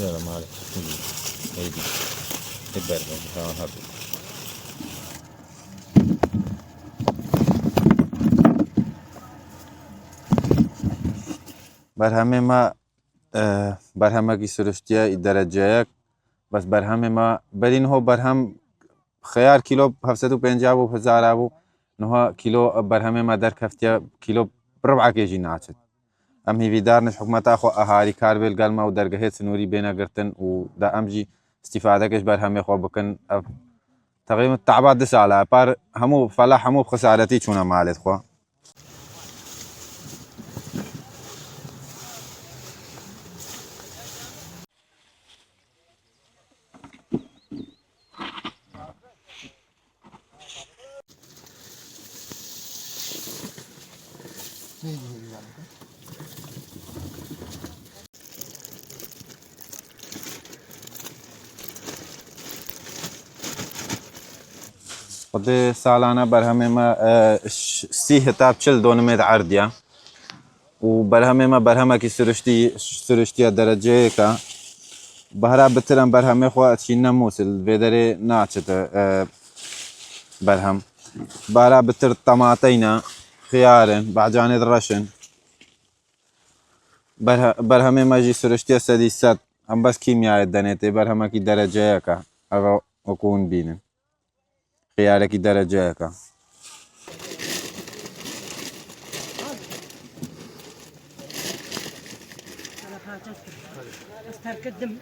يلا معلش هيدي البرد هذا برهمه ما برهمه سرشتيا درجه بس برهمه ما برين هو برهم خيار كيلو 750 ابو 1000 ابو نها كيلو برهمه ما در كفتيا كيلو بربع كيجي ناچت ام هي فيدار نش حكومت اخو اهالي كاربل قال ما ودرجه سنوري بينا قرتن ودا امجي استفاده كش برهمه خو بكن تقريبا تعبات دس على بار همو فلاح همو بخسارتي شونا مالت خو قد سالانه برهمه ما سي هتاب چل دونمت عرديا وبرهمه ما برهمه كي سرشتي درجه كا بهرا بترم برهمه خو تشينا موسل بدري ناچت برهم بهرا بتر طماطينا خيارن بعجاني الرشن برهمه ما جي سرشتي سديسات هم بس كيمياء دنيتي برهمه كي درجه كا اغا اكون بينن خيارك درجه كا استركدم